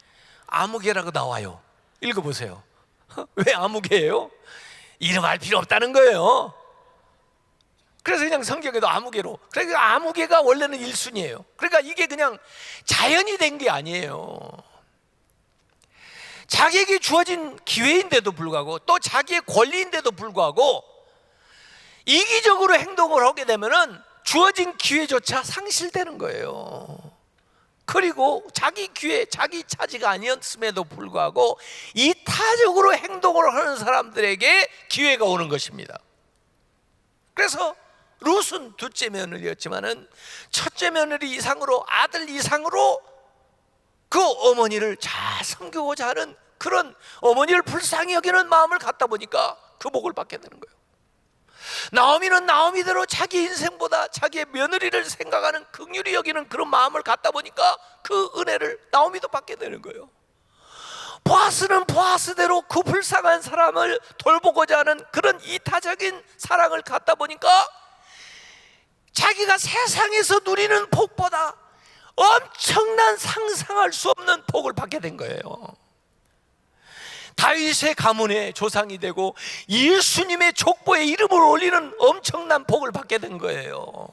Speaker 1: 아무개라고 나와요. 읽어보세요. 왜 아무개예요? 이름 알 필요 없다는 거예요. 그래서 그냥 성경에도 아무개로. 그러니까 아무개가 원래는 1순위예요. 그러니까 이게 그냥 자연이 된 게 아니에요. 자기에게 주어진 기회인데도 불구하고 또 자기의 권리인데도 불구하고 이기적으로 행동을 하게 되면은 주어진 기회조차 상실되는 거예요. 그리고 자기 기회, 자기 차지가 아니었음에도 불구하고 이타적으로 행동을 하는 사람들에게 기회가 오는 것입니다. 그래서 룻은 둘째 며느리였지만은 첫째 며느리 이상으로, 아들 이상으로 그 어머니를 잘 섬기고자 하는 그런 어머니를 불쌍히 여기는 마음을 갖다 보니까 그 복을 받게 되는 거예요. 나오미는 나오미대로 자기 인생보다 자기의 며느리를 생각하는, 긍휼히 여기는 그런 마음을 갖다 보니까 그 은혜를 나오미도 받게 되는 거예요. 보아스는 보아스대로 그 불쌍한 사람을 돌보고자 하는 그런 이타적인 사랑을 갖다 보니까 자기가 세상에서 누리는 복보다 엄청난 상상할 수 없는 복을 받게 된 거예요. 다윗의 가문의 조상이 되고 예수님의 족보에 이름을 올리는 엄청난 복을 받게 된 거예요.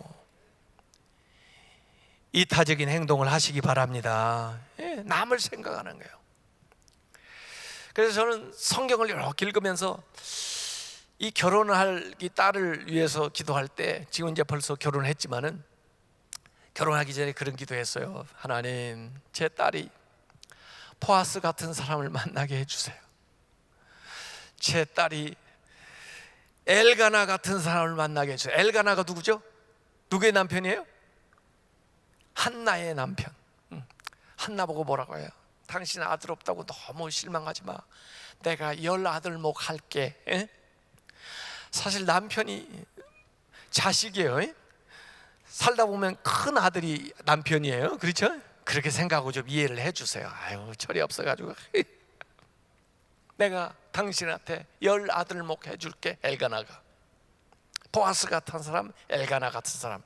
Speaker 1: 이타적인 행동을 하시기 바랍니다. 남을 생각하는 거예요. 그래서 저는 성경을 이렇게 읽으면서 이 결혼할 이 딸을 위해서 기도할 때, 지금 이제 벌써 결혼을 했지만은 결혼하기 전에 그런 기도했어요. 하나님, 제 딸이 보아스 같은 사람을 만나게 해주세요. 제 딸이 엘가나 같은 사람을 만나게 해주세요. 엘가나가 누구죠? 누구의 남편이에요? 한나의 남편. 한나 보고 뭐라고 해요? 당신 아들 없다고 너무 실망하지 마. 내가 10아들목 할게. 사실 남편이 자식이에요. 살다 보면 큰 아들이 남편이에요. 그렇죠? 그렇게 생각하고 좀 이해를 해주세요. 아유, 철이 없어가지고 내가 당신한테 10아들목 해줄게. 엘가나가, 보아스 같은 사람, 엘가나 같은 사람,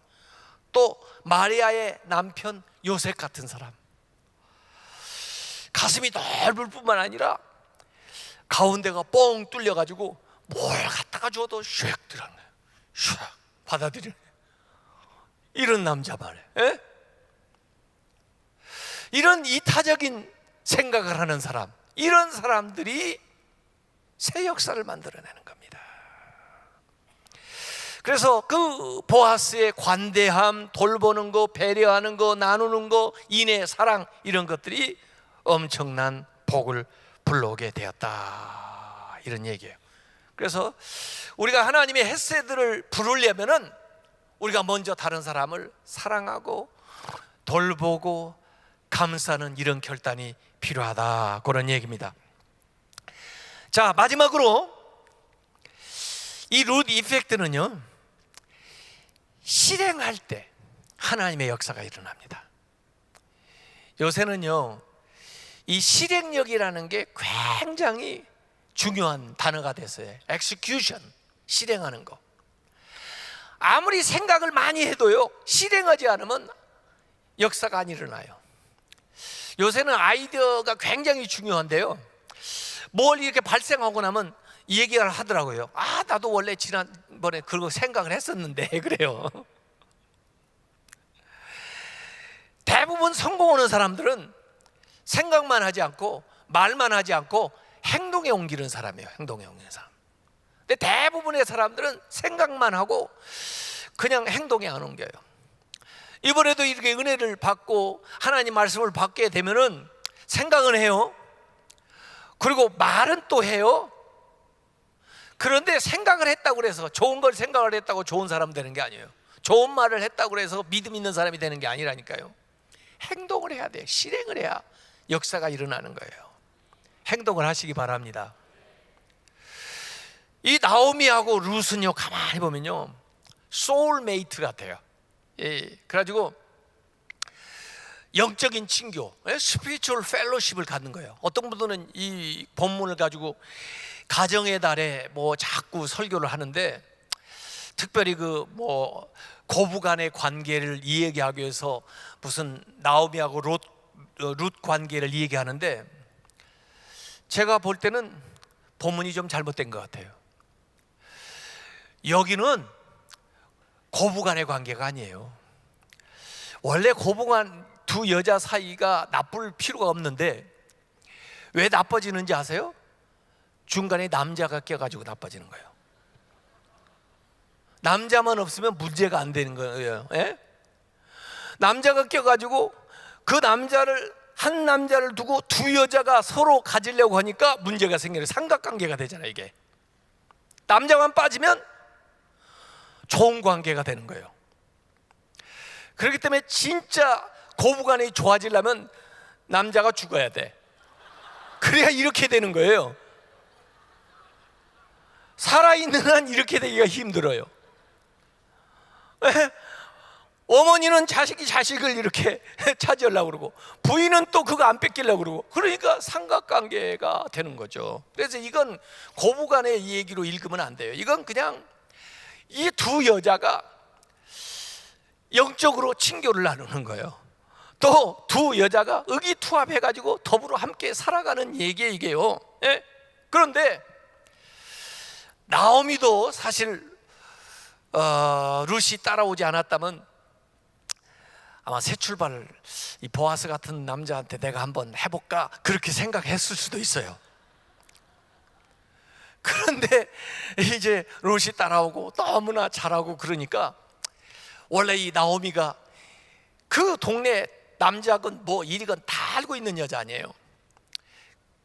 Speaker 1: 또 마리아의 남편 요셉 같은 사람. 가슴이 넓을 뿐만 아니라 가운데가 뻥 뚫려가지고 뭘 갖다가 줘도 슉 들어가는 거예요. 슉 받아들이는 거예요. 이런 남자 말이에요. 이런 이타적인 생각을 하는 사람, 이런 사람들이 새 역사를 만들어내는 겁니다. 그래서 그 보아스의 관대함, 돌보는 거, 배려하는 거, 나누는 거, 인애, 사랑, 이런 것들이 엄청난 복을 불러오게 되었다, 이런 얘기예요. 그래서 우리가 하나님의 헤세드를 부르려면은 우리가 먼저 다른 사람을 사랑하고 돌보고 감싸는 이런 결단이 필요하다, 그런 얘기입니다. 자, 마지막으로 이 룻 이펙트는요, 실행할 때 하나님의 역사가 일어납니다. 요새는요, 이 실행력이라는 게 굉장히 중요한 단어가 됐어요. execution, 실행하는 거. 아무리 생각을 많이 해도요, 실행하지 않으면 역사가 안 일어나요. 요새는 아이디어가 굉장히 중요한데요, 뭘 이렇게 발생하고 나면 이 얘기를 하더라고요. 아, 나도 원래 지난번에 그거 생각을 했었는데 그래요. 대부분 성공하는 사람들은 생각만 하지 않고 말만 하지 않고 행동에 옮기는 사람이에요. 행동에 옮기는 사람. 근데 대부분의 사람들은 생각만 하고 그냥 행동에 안 옮겨요. 이번에도 이렇게 은혜를 받고 하나님 말씀을 받게 되면은 생각은 해요. 그리고 말은 또 해요. 그런데 생각을 했다고 해서, 좋은 걸 생각을 했다고 좋은 사람 되는 게 아니에요. 좋은 말을 했다고 해서 믿음 있는 사람이 되는 게 아니라니까요. 행동을 해야 돼요. 실행을 해야 역사가 일어나는 거예요. 행동을 하시기 바랍니다. 이 나오미하고 룻은요, 가만히 보면요, 소울메이트 같아요. 그래가지고 영적인 친교, 스피리추얼 펠로십을 갖는 거예요. 어떤 분들은 이 본문을 가지고 가정의 달에 뭐 자꾸 설교를 하는데, 특별히 그 뭐 고부간의 관계를 이야기하기 위해서 무슨 나오미하고 룻 관계를 얘기하는데, 제가 볼 때는 본문이 좀 잘못된 것 같아요. 여기는 고부간의 관계가 아니에요. 원래 고부간 두 여자 사이가 나쁠 필요가 없는데 왜 나빠지는지 아세요? 중간에 남자가 껴가지고 나빠지는 거예요. 남자만 없으면 문제가 안 되는 거예요. 남자가 껴가지고 그 남자를, 한 남자를 두고 두 여자가 서로 가지려고 하니까 문제가 생겨요. 삼각관계가 되잖아요. 이게 남자만 빠지면 좋은 관계가 되는 거예요. 그렇기 때문에 진짜 고부간이 좋아지려면 남자가 죽어야 돼. 그래야 이렇게 되는 거예요. 살아있는 한 이렇게 되기가 힘들어요. 어머니는 자식을 이렇게 차지하려고 그러고 부인은 또 그거 안 뺏기려고 그러고, 그러니까 삼각관계가 되는 거죠. 그래서 이건 고부간의 얘기로 읽으면 안 돼요. 이건 그냥 이 두 여자가 영적으로 친교를 나누는 거예요. 또 두 여자가 의기투합해가지고 더불어 함께 살아가는 얘기예요, 이게요. 예? 그런데 나오미도 사실 룻이 따라오지 않았다면 아마 새 출발을 이 보아스 같은 남자한테 내가 한번 해볼까 그렇게 생각했을 수도 있어요. 그런데 이제 룻이 따라오고 너무나 잘하고 그러니까, 원래 이 나오미가 그 동네 남자건 뭐 일이건 다 알고 있는 여자 아니에요.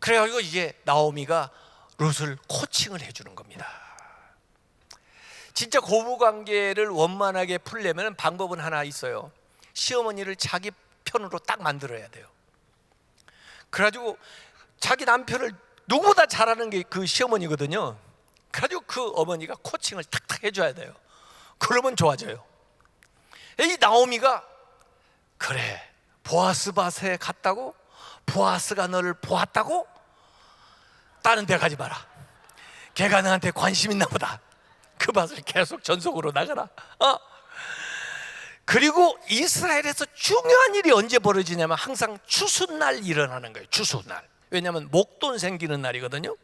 Speaker 1: 그래가지고 이제 나오미가 룻을 코칭을 해주는 겁니다. 진짜 고부관계를 원만하게 풀려면 방법은 하나 있어요. 시어머니를 자기 편으로 딱 만들어야 돼요. 그래가지고 자기 남편을 누구보다 잘하는 게 그 시어머니거든요. 그래가지고 그 어머니가 코칭을 탁탁 해줘야 돼요. 그러면 좋아져요. 이 나오미가 그래, 보아스 밭에 갔다고? 보아스가 너를 보았다고? 다른 데 가지 마라. 걔가 너한테 관심 있나 보다. 그 밭을 계속 전속으로 나가라. 그리고 이스라엘에서 중요한 일이 언제 벌어지냐면 항상 추수날 일어나는 거예요. 추수날. 왜냐하면 목돈 생기는 날이거든요.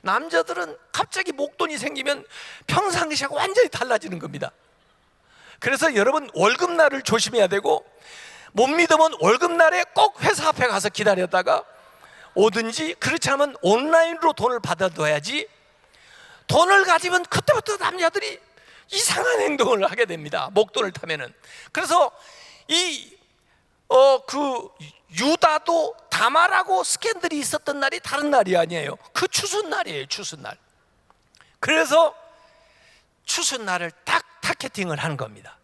Speaker 1: 남자들은 갑자기 목돈이 생기면 평상시하고 완전히 달라지는 겁니다. 그래서 여러분 월급날을 조심해야 되고, 못 믿으면 월급날에 꼭 회사 앞에 가서 기다렸다가 오든지, 그렇지 않으면 온라인으로 돈을 받아둬야지. 돈을 가지면 그때부터 남자들이 이상한 행동을 하게 됩니다. 목돈을 타면은. 그래서 그 유다도 다말하고 스캔들이 있었던 날이 다른 날이 아니에요. 그 추수날이에요, 추수날. 그래서 추수날을 딱 타겟팅을 하는 겁니다.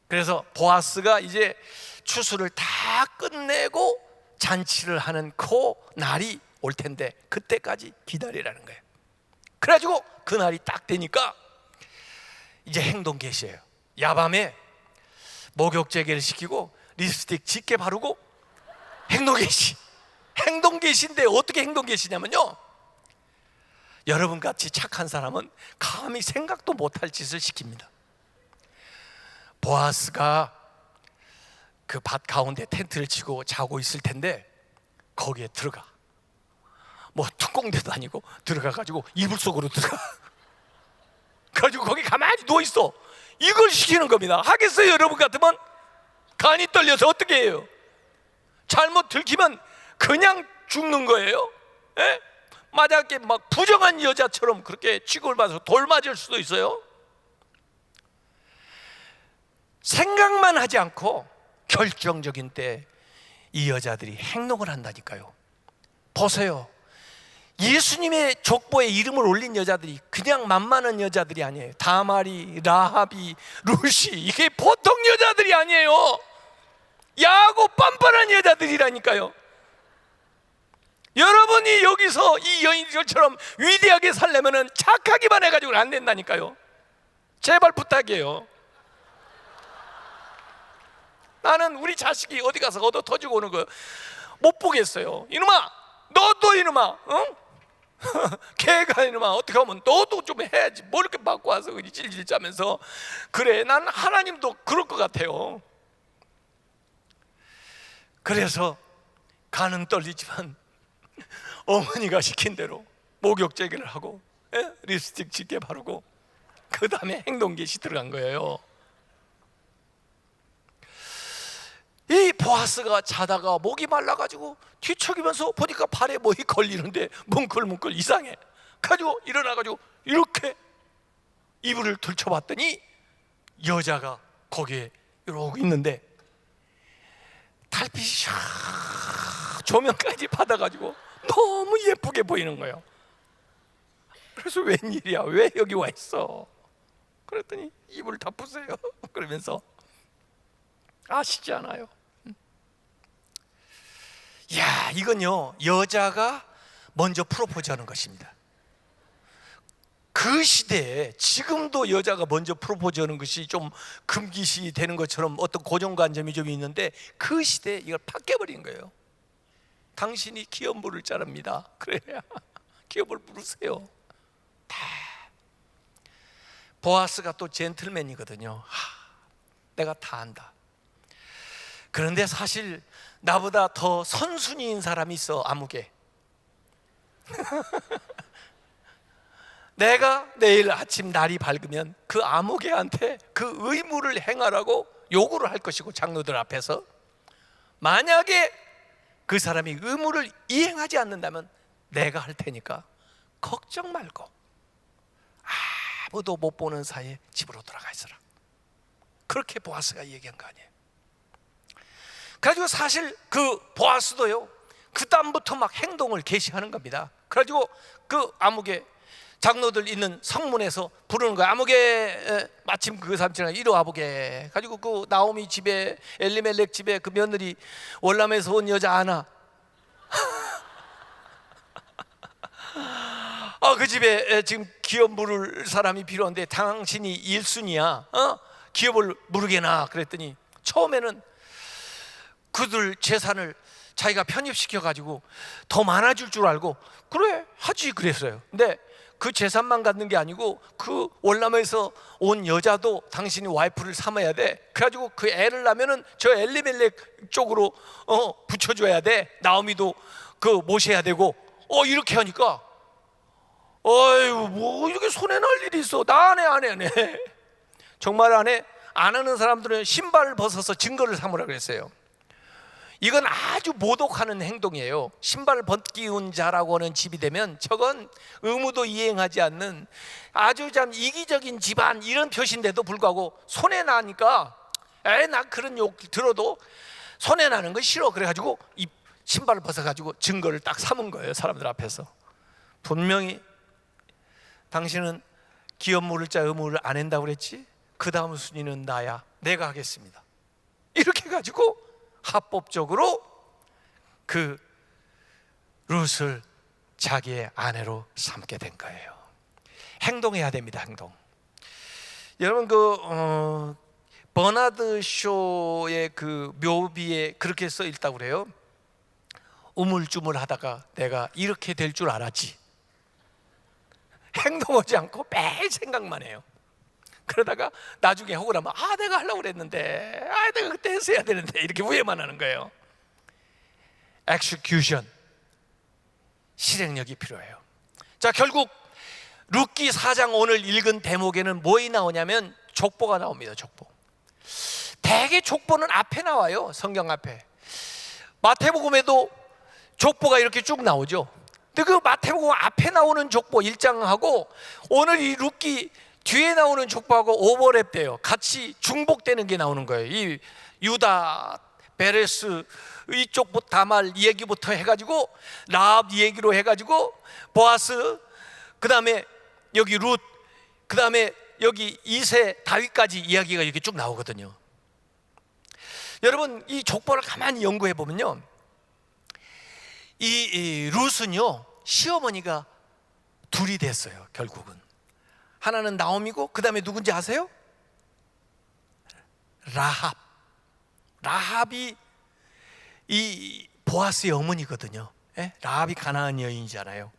Speaker 1: 그래서 보아스가 이제 추수를 다 끝내고 잔치를 하는 그 날이 올 텐데 그때까지 기다리라는 거예요. 그래가지고 그 날이 딱 되니까 이제 행동 개시예요. 야밤에 목욕제계를 시키고 립스틱 짙게 바르고 행동 개시. 행동 개시인데 어떻게 행동 개시냐면요, 여러분같이 착한 사람은 감히 생각도 못할 짓을 시킵니다. 보아스가 그 밭 가운데 텐트를 치고 자고 있을 텐데 거기에 들어가. 뭐 뚜껑대도 아니고 들어가가지고 이불 속으로 들어가. 그래가지고 거기 가만히 누워있어. 이걸 시키는 겁니다. 하겠어요? 여러분 같으면 간이 떨려서 어떻게 해요? 잘못 들키면 그냥 죽는 거예요. 예? 만약에 막 부정한 여자처럼 그렇게 취급을 받아서 돌 맞을 수도 있어요. 생각만 하지 않고 결정적인 때 이 여자들이 행동을 한다니까요. 보세요. 예수님의 족보에 이름을 올린 여자들이 그냥 만만한 여자들이 아니에요. 다말이, 라합이, 룻이, 이게 보통 여자들이 아니에요. 야하고 빤빤한 여자들이라니까요. 여러분이 여기서 이 여인들처럼 위대하게 살려면 착하기만 해가지고는 안 된다니까요. 제발 부탁이에요. 나는 우리 자식이 어디 가서 얻어 터지고 오는 거 못 보겠어요. 이놈아, 너도 이놈아, 응? 걔가 이놈아, 어떻게 하면 너도 좀 해야지. 뭐 이렇게 맞고 와서 질질 짜면서 그래. 난 하나님도 그럴 것 같아요. 그래서 간은 떨리지만 어머니가 시킨 대로 목욕제기를 하고, 립스틱 짙게 바르고 그 다음에 행동 개시 들어간 거예요. 이 보아스가 자다가 목이 말라가지고 뒤척이면서 보니까 발에 뭐이 걸리는데 뭉클뭉클 이상해. 가지고 일어나가지고 이렇게 이불을 들춰봤더니 여자가 거기에 이러고 있는데 달빛이 샥 조명까지 받아가지고 너무 예쁘게 보이는 거예요. 그래서 웬일이야, 왜 여기 와 있어? 그랬더니 이불 덮으세요. 그러면서 아시지 않아요? 야, 이건요 여자가 먼저 프로포즈하는 것입니다. 그 시대에 지금도 여자가 먼저 프로포즈하는 것이 좀 금기시 되는 것처럼 어떤 고정관념이 좀 있는데, 그 시대에 이걸 팍 깨버린 거예요. 당신이 기업 물을 자랍니다. 그래야 기업을 물으세요. 보아스가 또 젠틀맨이거든요. 내가 다 안다. 그런데 사실 나보다 더 선순위인 사람이 있어, 아무개. 내가 내일 아침 날이 밝으면 그 아무개한테 그 의무를 행하라고 요구를 할 것이고, 장로들 앞에서 만약에 그 사람이 의무를 이행하지 않는다면 내가 할 테니까 걱정 말고 아무도 못 보는 사이에 집으로 돌아가 있어라. 그렇게 보아스가 얘기한 거 아니에요. 그래가지고 사실 그 보아스도요, 그 다음부터 막 행동을 개시하는 겁니다. 그래가지고 그 아무개 장로들 있는 성문에서 부르는 거야. 아무개 마침 그 삼촌이 이리 와보게. 가지고 그 나오미 집에, 엘리멜렉 집에 그 며느리 월남에서 온 여자 아나 그 집에 지금 기업 물을 사람이 필요한데 당신이 1순위야. 기업을 물으게나. 그랬더니 처음에는 그들 재산을 자기가 편입시켜가지고 더 많아질 줄 알고 그래 하지 그랬어요. 근데 그 재산만 갖는 게 아니고 그 월남에서 온 여자도 당신이 와이프를 삼아야 돼. 그래가지고 그 애를 낳으면은 저 엘리멜렉 쪽으로 붙여줘야 돼. 나오미도 그 모셔야 되고 이렇게 하니까 어이구 뭐 이렇게 손에 날 일이 있어. 나 안 해. 정말 안 해. 안 하는 사람들은 신발을 벗어서 증거를 삼으라 그랬어요. 이건 아주 모독하는 행동이에요. 신발을 벗기운 자라고 하는 집이 되면 저건 의무도 이행하지 않는 아주 참 이기적인 집안, 이런 표시인데도 불구하고 손해 나니까 나 그런 욕 들어도 손해 나는 거 싫어. 그래가지고 이 신발을 벗어가지고 증거를 딱 삼은 거예요. 사람들 앞에서. 분명히 당신은 기업 물을 자 의무를 안 한다고 그랬지? 그 다음 순위는 나야. 내가 하겠습니다. 이렇게 해가지고 합법적으로 그 룻을 자기의 아내로 삼게 된 거예요. 행동해야 됩니다. 행동. 여러분 그 버나드 쇼의 그 묘비에 그렇게 써 있다고 그래요. 우물쭈물하다가 내가 이렇게 될 줄 알았지. 행동하지 않고 매일 생각만 해요. 그러다가 나중에 혹을하면 내가 하려고 그랬는데 내가 그때 했어야 되는데 이렇게 후회만 하는 거예요. execution, 실행력이 필요해요. 자, 결국 룻기 4장 오늘 읽은 대목에는 뭐이 나오냐면 족보가 나옵니다. 족보. 대개 족보는 앞에 나와요. 성경 앞에. 마태복음에도 족보가 이렇게 쭉 나오죠. 근데 그 마태복음 앞에 나오는 족보 1장하고 오늘 이 룻기 뒤에 나오는 족보하고 오버랩 돼요. 같이 중복되는 게 나오는 거예요. 이 유다, 베레스 이쪽부터 다말 얘기부터 해가지고 라합 얘기로 해가지고 보아스, 그 다음에 여기 룻, 그 다음에 여기 이세 다윗까지 이야기가 이렇게 쭉 나오거든요. 여러분 이 족보를 가만히 연구해 보면요, 이 룻은요 시어머니가 둘이 됐어요. 결국은 하나는 나오미고 그 다음에 누군지 아세요? 라합. 라합이 이 보아스의 어머니거든요. 라합이 가나안 여인이잖아요.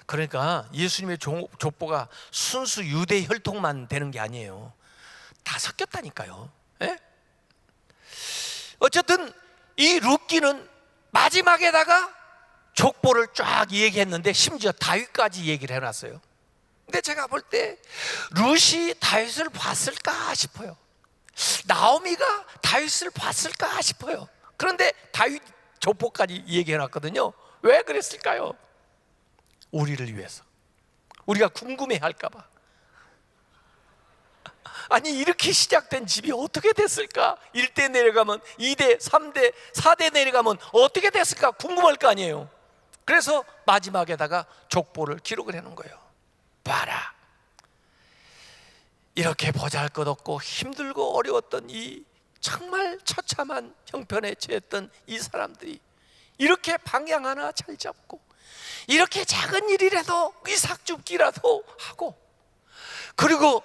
Speaker 1: 그러니까 예수님의 족보가 순수 유대 혈통만 되는 게 아니에요. 다 섞였다니까요. 어쨌든 이 룻기는 마지막에다가 족보를 쫙 얘기했는데 심지어 다윗까지 얘기를 해놨어요. 근데 제가 볼 때 룻이 다윗을 봤을까 싶어요. 나오미가 다윗을 봤을까 싶어요. 그런데 다윗 족보까지 얘기해놨거든요. 왜 그랬을까요? 우리를 위해서. 우리가 궁금해할까 봐. 아니 이렇게 시작된 집이 어떻게 됐을까? 1대 내려가면 2대, 3대, 4대 내려가면 어떻게 됐을까? 궁금할 거 아니에요. 그래서 마지막에다가 족보를 기록을 해놓은 거예요. 봐라, 이렇게 보잘것없고 힘들고 어려웠던 이 정말 처참한 형편에 처했던 이 사람들이 이렇게 방향 하나 잘 잡고 이렇게 작은 일이라도 이삭 줍기라도 하고, 그리고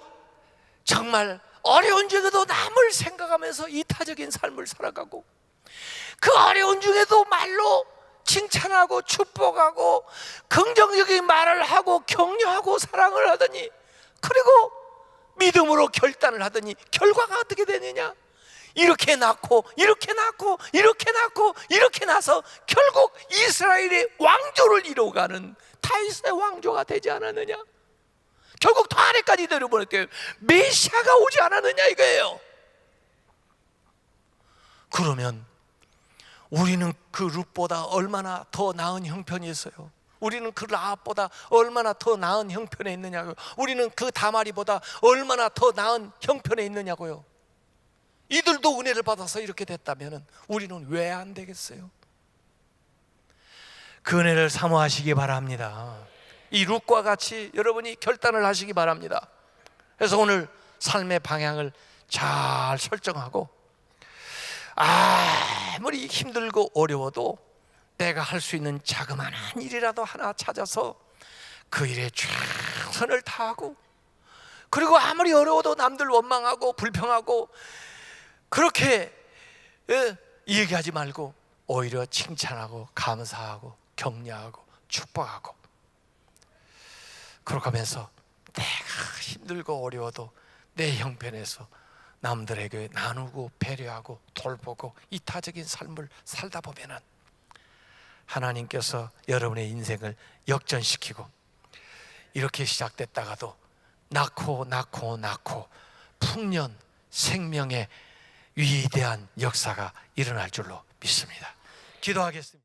Speaker 1: 정말 어려운 중에도 남을 생각하면서 이타적인 삶을 살아가고, 그 어려운 중에도 말로 칭찬하고 축복하고 긍정적인 말을 하고 격려하고 사랑을 하더니, 그리고 믿음으로 결단을 하더니 결과가 어떻게 되느냐? 이렇게 낳고 이렇게 낳고 이렇게 낳고 이렇게 낳아서 결국 이스라엘의 왕조를 이루어가는 다윗의 왕조가 되지 않았느냐? 결국 더 아래까지 내려보냈대요. 메시아가 오지 않았느냐 이거예요. 그러면 우리는 그 룻보다 얼마나 더 나은 형편이 있어요? 우리는 그 라합보다 얼마나 더 나은 형편에 있느냐고요? 우리는 그 다말이보다 얼마나 더 나은 형편에 있느냐고요? 이들도 은혜를 받아서 이렇게 됐다면 우리는 왜 안 되겠어요? 그 은혜를 사모하시기 바랍니다. 이 룻과 같이 여러분이 결단을 하시기 바랍니다. 그래서 오늘 삶의 방향을 잘 설정하고, 아무리 힘들고 어려워도 내가 할 수 있는 자그마한 일이라도 하나 찾아서 그 일에 최선을 다하고, 그리고 아무리 어려워도 남들 원망하고 불평하고 그렇게 얘기하지 말고 오히려 칭찬하고 감사하고 격려하고 축복하고, 그렇게 하면서 내가 힘들고 어려워도 내 형편에서 남들에게 나누고 배려하고 돌보고 이타적인 삶을 살다 보면은 하나님께서 여러분의 인생을 역전시키고, 이렇게 시작됐다가도 낳고 풍년 생명의 위대한 역사가 일어날 줄로 믿습니다. 기도하겠습니다.